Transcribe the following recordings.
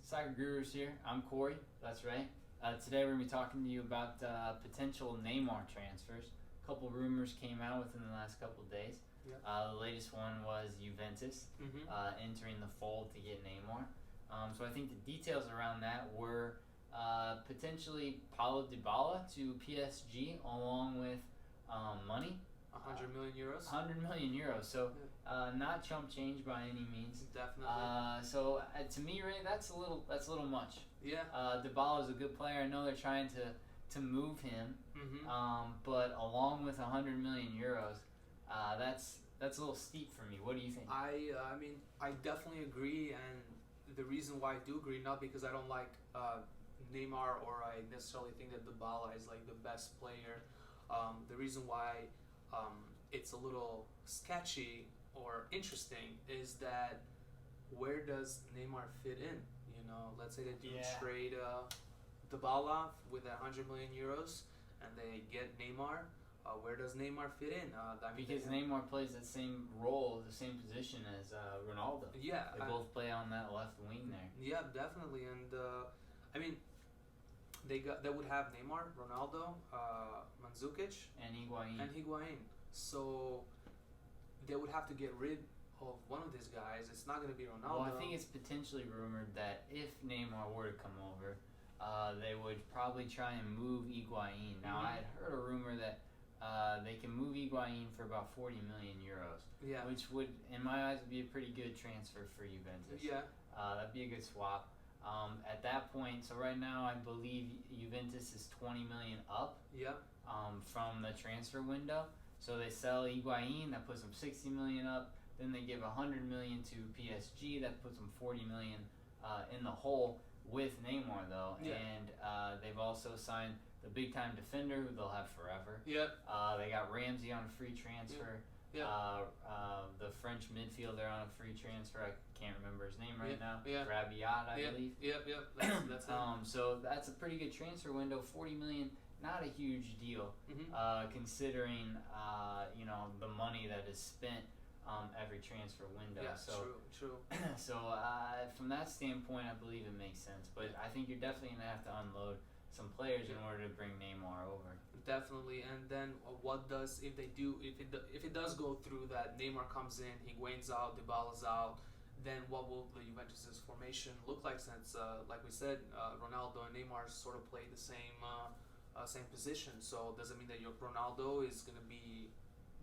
Soccer Gurus here. I'm Corey. That's right. Today we're going to be talking to you about potential Neymar transfers. A couple rumors came out within the last couple of days. Yep. The latest one was Juventus entering the fold to get Neymar. So I think the details around that were potentially Paulo Dybala to PSG along with money. 100 million euros. 100 million euros. So not chump change by any means. Definitely. So to me, Ray, that's a little much. Yeah. Dybala is a good player. I know they're trying to move him, but along with 100 million euros, that's a little steep for me. What do you think? I mean, I definitely agree, and the reason why I do agree, not because I don't like Neymar or I necessarily think that Dybala is like the best player. The reason why it's a little sketchy or interesting is that where does Neymar fit in? You know, let's say they do trade Dybala with 100 million euros and they get Neymar. Where does Neymar fit in? Because Neymar plays the same role, the same position as Ronaldo. Yeah, they both play on that left wing there. Yeah, definitely, and I mean, they would have Neymar, Ronaldo, Mandzukic, and Higuain. So they would have to get rid of one of these guys. It's not going to be Ronaldo. Well, I think it's potentially rumored that if Neymar were to come over, they would probably try and move Higuain. Now, I had heard a rumor that they can move Higuain for about 40 million euros. Yeah. Which would, in my eyes, be a pretty good transfer for Juventus. Yeah. That'd be a good swap. At that point, so right now I believe Juventus is 20 million up. Yeah. From the transfer window. So they sell Higuain, that puts them 60 million up. Then they give 100 million to PSG, that puts them 40 million in the hole with Neymar though. Yeah. And they've also signed the big time defender who they'll have forever. Yep. They got Ramsey on a free transfer. Yeah. The French midfielder on a free transfer. I can't remember his name right now. Yeah. Rabiot, I believe. Yep. That's it. So that's a pretty good transfer window. 40 million, not a huge deal, considering the money that is spent every transfer window. Yeah, so true. So from that standpoint, I believe it makes sense. But I think you're definitely gonna have to unload some players in order to bring Neymar over. Definitely, and then what does if it does go through that Neymar comes in, Higuain's out, Dybala's out, then what will the Juventus' formation look like? Since like we said, Ronaldo and Neymar sort of play the same position. So does it mean that your Ronaldo is going to be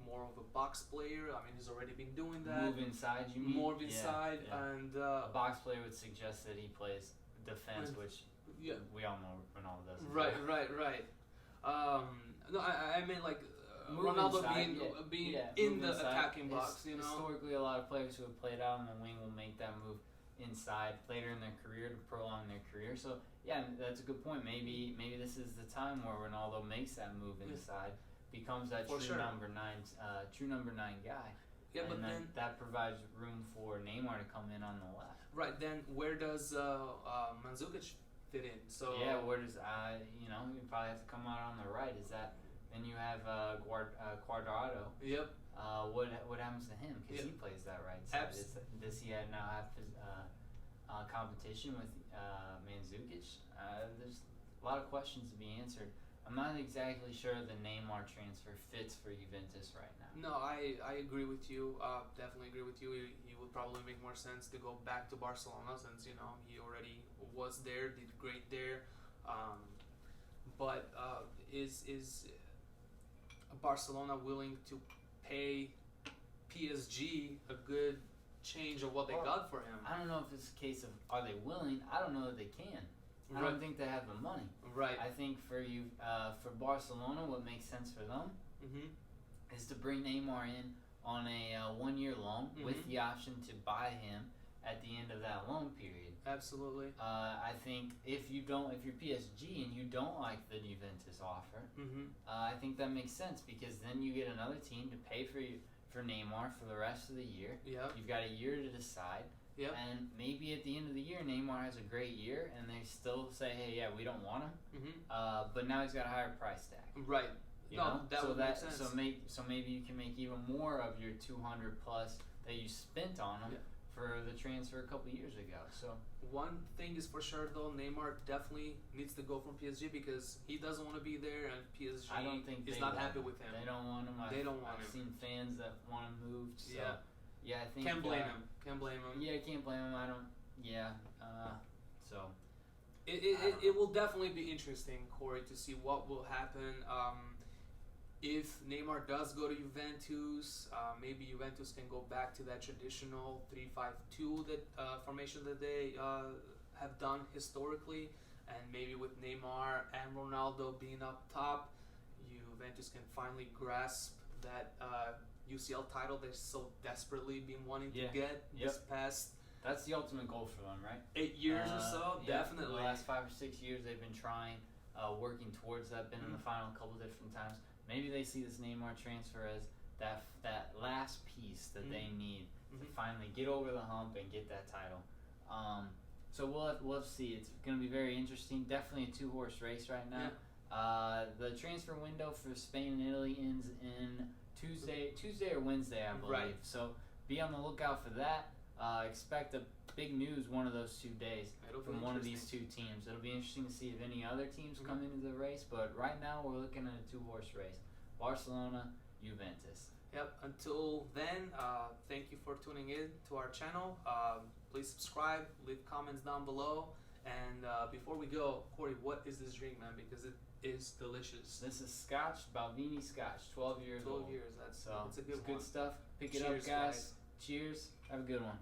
more of a box player? I mean, he's already been doing that. Move inside, you mean? Move inside, yeah. and a box player would suggest that he plays defense, which we all know Ronaldo doesn't. Right. No, I mean like Ronaldo inside, being in the inside. attacking box. You know, historically, a lot of players who have played out on the wing will make that move inside later in their career to prolong their career. So yeah, that's a good point. Maybe this is the time where Ronaldo makes that move inside, becomes that number nine guy. Yeah, and but then that provides room for Neymar to come in on the left. Right. Then where does Mandzukic fit in? So yeah, where does you probably have to come out on the right. Is that then you have Cuadrado? Yep. What happens to him? Because he plays that right side. Does he now have competition with Mandzukic? There's a lot of questions to be answered. I'm not exactly sure the Neymar transfer fits for Juventus right now. No, I agree with you. Definitely agree with you. He would probably make more sense to go back to Barcelona since he already was there, did great there. But is Barcelona willing to pay PSG a good change of what they got for him? I don't know if it's a case of are they willing. I don't know that they can. I don't think they have the money. Right. I think for Barcelona, what makes sense for them is to bring Neymar in on a 1-year loan with the option to buy him at the end of that loan period. Absolutely. I think if you're PSG and you don't like the Juventus offer, I think that makes sense because then you get another team to pay for Neymar for the rest of the year. Yep. You've got a year to decide. Yep. And maybe at the end of the year, Neymar has a great year, and they still say, "Hey, yeah, we don't want him," but now he's got a higher price tag. Right. You know? That would make sense. So maybe you can make even more of your 200 plus that you spent on him for the transfer a couple years ago. So one thing is for sure though, Neymar definitely needs to go from PSG because he doesn't want to be there, and PSG I don't think is not happy with him. They don't want him. They don't want I've him. seen fans that want him moved. So yeah, I think Can't blame him. Can't blame him. Yeah, can't blame him. I don't. Yeah. So it will definitely be interesting, Corey, to see what will happen. If Neymar does go to Juventus, maybe Juventus can go back to that traditional 3-5-2 that formation that they have done historically, and maybe with Neymar and Ronaldo being up top, Juventus can finally grasp that UCL title they've so desperately been wanting to get this past. That's the ultimate goal for them, right? 8 years or so, definitely. The last 5 or 6 years they've been trying, working towards that. Been in the final a couple different times. Maybe they see this Neymar transfer as that last piece that they need to finally get over the hump and get that title. So we'll have to see. It's going to be very interesting. Definitely a 2-horse race right now. The transfer window for Spain and Italy ends in Tuesday or Wednesday, I believe. Right. So be on the lookout for that. Expect a big news one of those 2 days from one of these 2 teams. It'll be interesting to see if any other teams come into the race, but right now we're looking at a 2-horse race. Barcelona, Juventus. Yep. Until then, thank you for tuning in to our channel. Please subscribe, leave comments down below. And before we go, Corey, what is this drink, man? Because it is delicious. This is Scotch, Balvenie Scotch, 12 years old. 12 years. That's a good one. Good stuff. Pick it Cheers, up, guys. Cheers. Have a good one.